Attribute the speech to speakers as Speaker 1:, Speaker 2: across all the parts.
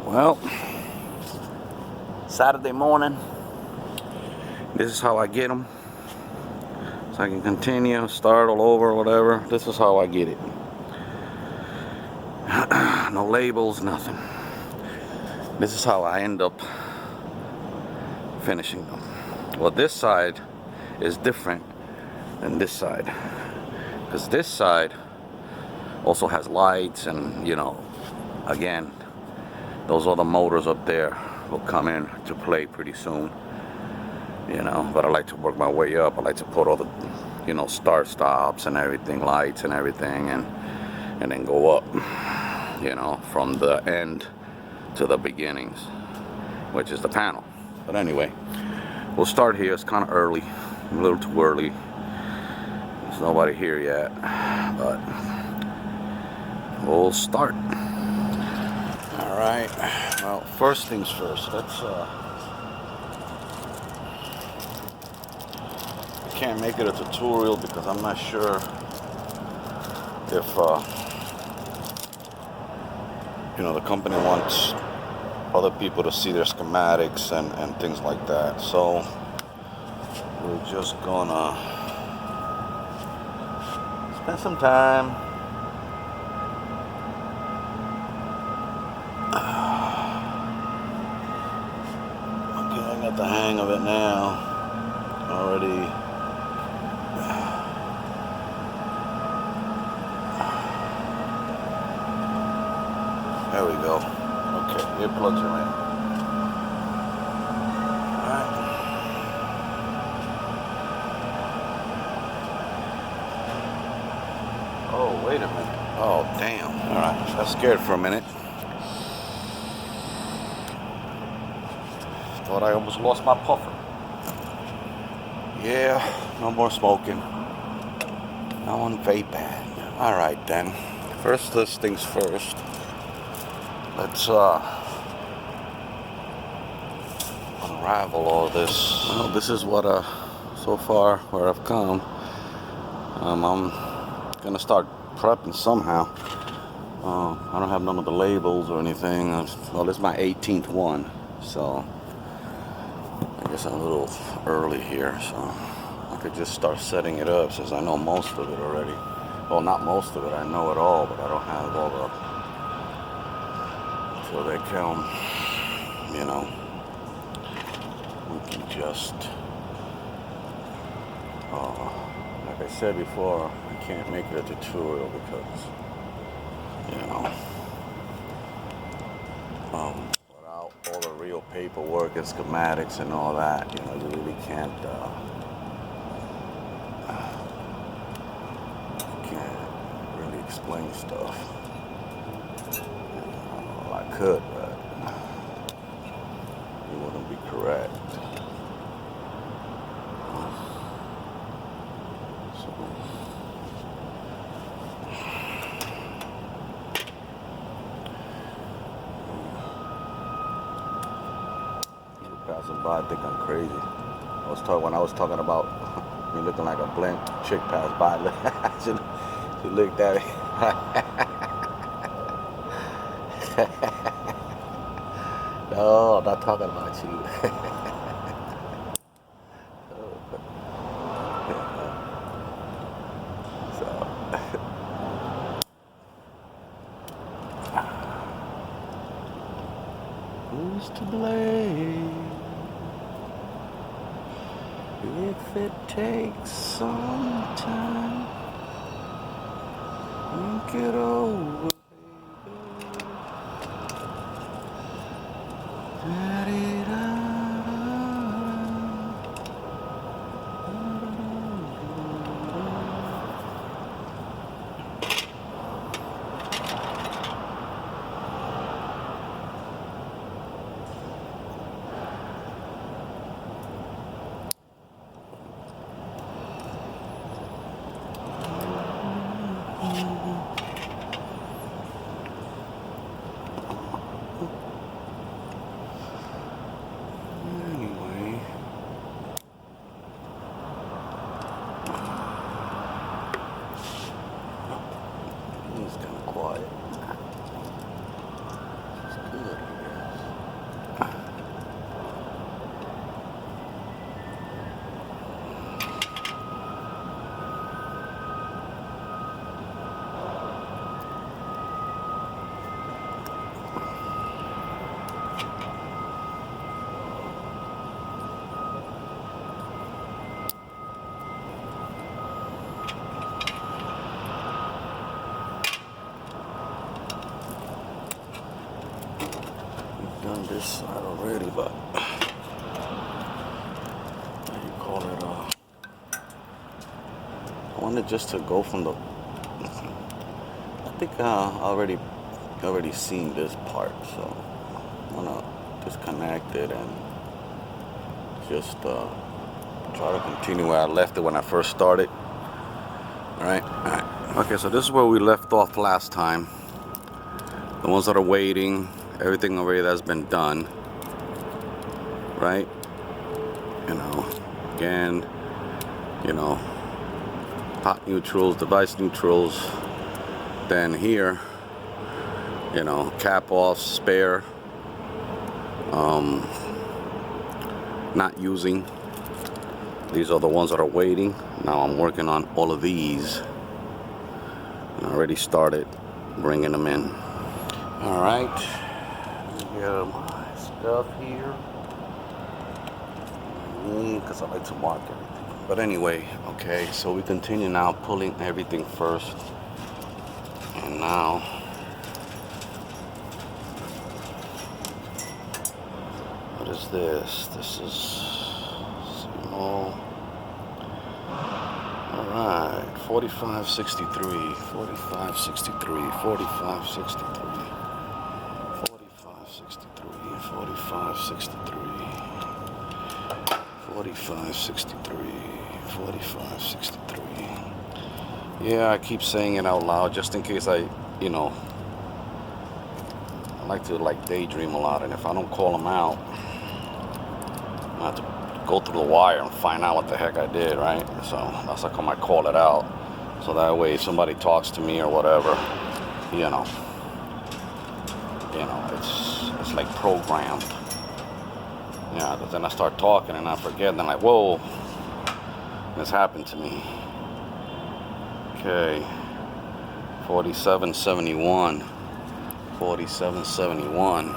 Speaker 1: Well, Saturday morning, this is how I get them. So I can continue, start all over, whatever. This is how I get it. No labels, nothing. This is how I end up finishing them. Well, this side is different than this side, because this side also has lights, and again, those other motors up there will come in to play pretty soon. But I like to work my way up. I like to put all the start stops and everything, lights and everything, and then go up from the end to the beginnings, which is the panel. But anyway, we'll start here. It's kind of early, a little too early. There's nobody here yet, but we'll start. All right. Well, first things first. Let's. I can't make it a tutorial because I'm not sure if the company wants other people to see their schematics and things like that. So we're just gonna spend some time. Okay, I got the hang of it now already. There we go. Okay, earplugs are in. Alright. Oh, wait a minute. Oh, damn. Alright, I got scared for a minute. Thought I almost lost my puffer. Yeah, no more smoking. No one vaping. Alright then. First things first. Let's unravel all this. Well, this is what so far where I've come. I'm gonna start prepping somehow. I don't have none of the labels or anything. Well, this is my 18th one, so I guess I'm a little early here. So I could just start setting it up since I know most of it already. Well, not most of it. I know it all, but I don't have all the. So they come, we can just, like I said before, I can't make it a tutorial because, without all the real paperwork and schematics and all that, you really can't really explain stuff. I could, but it wouldn't be correct. So, people passing by think I'm crazy. When I was talking about me looking like a blank chick passed by. she looked at me. No, I'm not talking about you. So, who's to blame if it takes some time? Think it over. this side already, but what do you call it? I wanted just to go from the. I think I already seen this part, so I'm gonna disconnect it and just try to continue where I left it when I first started. All right. Okay, so this is where we left off last time. The ones that are waiting, everything already that's been done, right? You know, again, you know, pot neutrals, device neutrals. Then here, you know, cap off, spare, not using. These are the ones that are waiting. Now I'm working on all of these. I already started bringing them in. All right, get my stuff here because I like to mark everything. But anyway, okay, so we continue now pulling everything first. And now what is this? This is small. Alright, 4563, 4563, 4563, 4563, 4563, 4563. Yeah, I keep saying it out loud just in case I like to daydream a lot, and if I don't call them out, I have to go through the wire and find out what the heck I did, right? So that's how come I call it out. So that way if somebody talks to me or whatever, it's like programmed. Yeah, but then I start talking and I forget, and I'm like, whoa, this happened to me. Okay, 4771, 4771,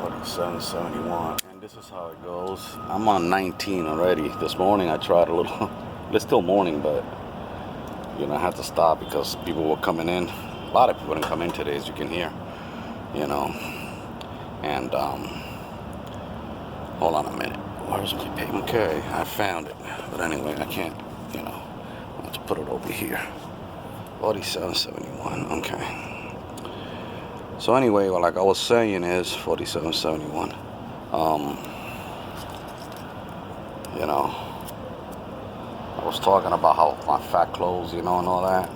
Speaker 1: 4771, and this is how it goes. I'm on 19 already. This morning I tried a little, it's still morning, but I had to stop because people were coming in. A lot of people didn't come in today, as you can hear, and hold on a minute. Where's my paper? Okay, I found it, but anyway, I can't. I'll have to put it over here. 4771. Okay. So anyway, well, like I was saying, is 4771. I was talking about how my fat clothes, and all that,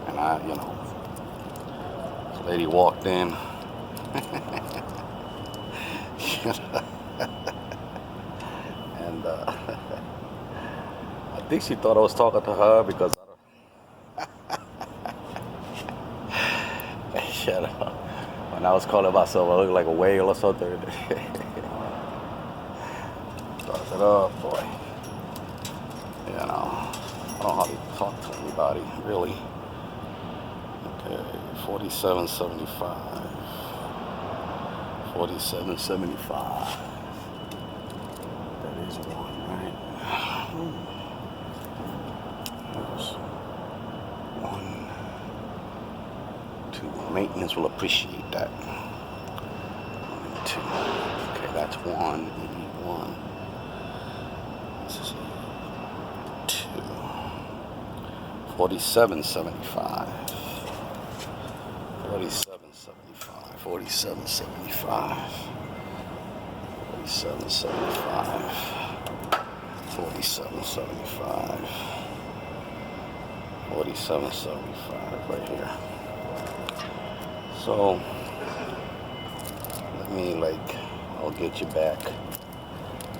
Speaker 1: and this lady walked in. And I think she thought I was talking to her because shut up. When I was calling myself, I looked like a whale or something. So I said, oh boy. I don't know how to talk to anybody, really. Okay, 4775. 4775. That is one, right? There's 1, 2. Maintenance will appreciate that. 1 and 2. Okay, that's 1. We need 1. This is 2. 4775. 4775. 4775. 4775. 4775. 4775 right here. So let me I'll get you back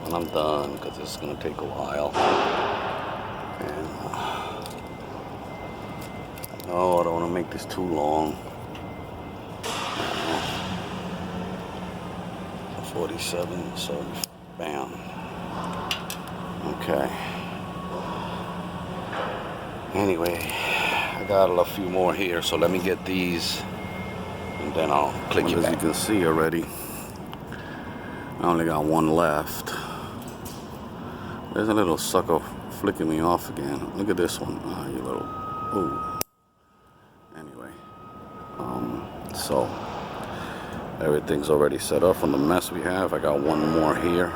Speaker 1: when I'm done, because it's gonna take a while. And no, I don't want to make this too long. 4770. Bam. Okay. Anyway, I got a few more here, so let me get these, and then I'll click you back. As you can see already, I only got 1 left. There's a little sucker flicking me off again. Look at this one. You little. Ooh. Anyway, so Everything's already set up from the mess we have. I got one more here,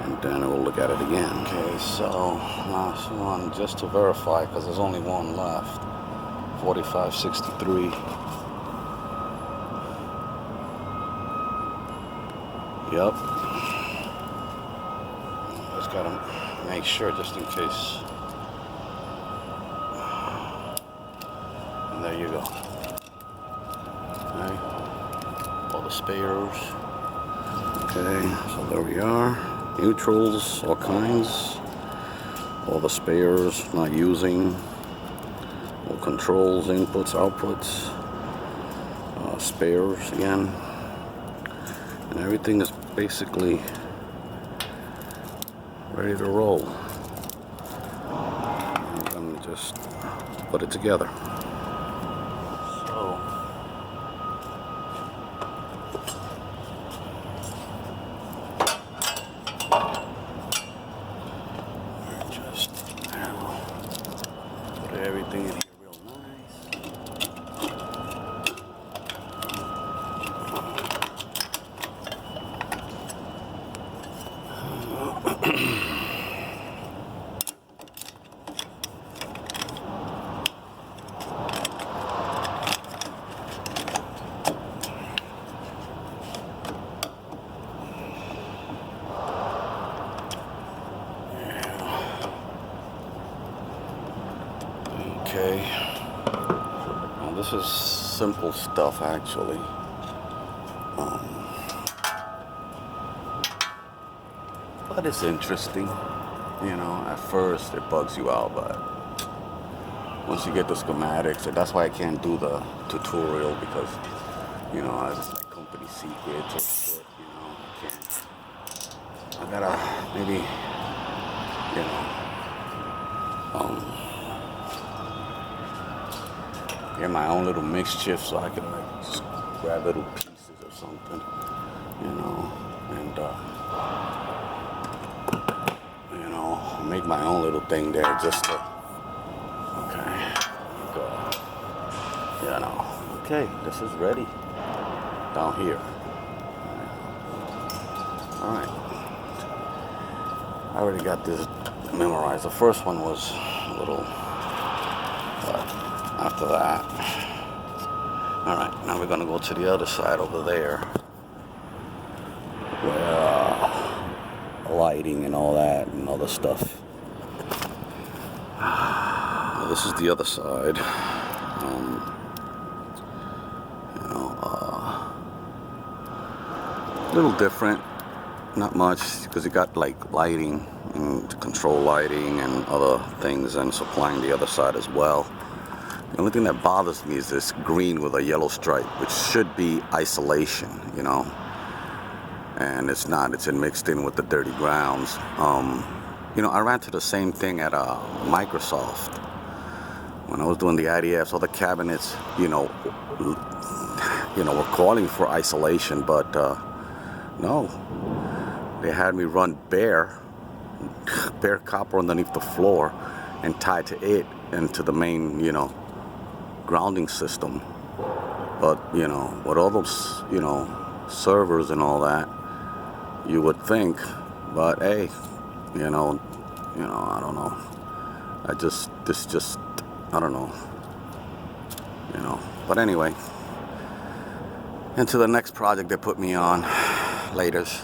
Speaker 1: and then we'll look at it again. Okay, so last one, just to verify, because there's only one left. 4563. Yep. Just gotta make sure, just in case. And there you go. Okay. All the spares. Okay, so there we are. Neutrals, all kinds. All the spares not using. All controls, inputs, outputs. Spares again. And everything is basically ready to roll. I'm gonna just put it together. So we're just now put everything in here real nice. Okay, now this is simple stuff actually. But it's interesting, you know. At first it bugs you out, but once you get the schematics, and that's why I can't do the tutorial, because, you know, it's like company secrets or shit, you know. I gotta maybe, you know, get my own little mixture so I can like just grab little pieces or something, you know, and you know, make my own little thing there just to, okay, go, you know, okay, this is ready down here. All right, I already got this memorized. The first one was a little, but after that, all right, now we're gonna go to the other side over there, where lighting and all that and other stuff. Well, this is the other side. You know, a little different, not much, because you got like lighting and control lighting and other things, and supplying the other side as well. The only thing that bothers me is this green with a yellow stripe, which should be isolation, you know, and it's not. It's mixed in with the dirty grounds. You know, I ran to the same thing at Microsoft when I was doing the IDFs. All the cabinets, you know, were calling for isolation, but no, they had me run bare copper underneath the floor and tie to it and to the main, you know, grounding system. But, you know, with all those, you know, servers and all that, you would think, but hey, you know, I don't know. I don't know, you know. But anyway, into the next project they put me on. Laters.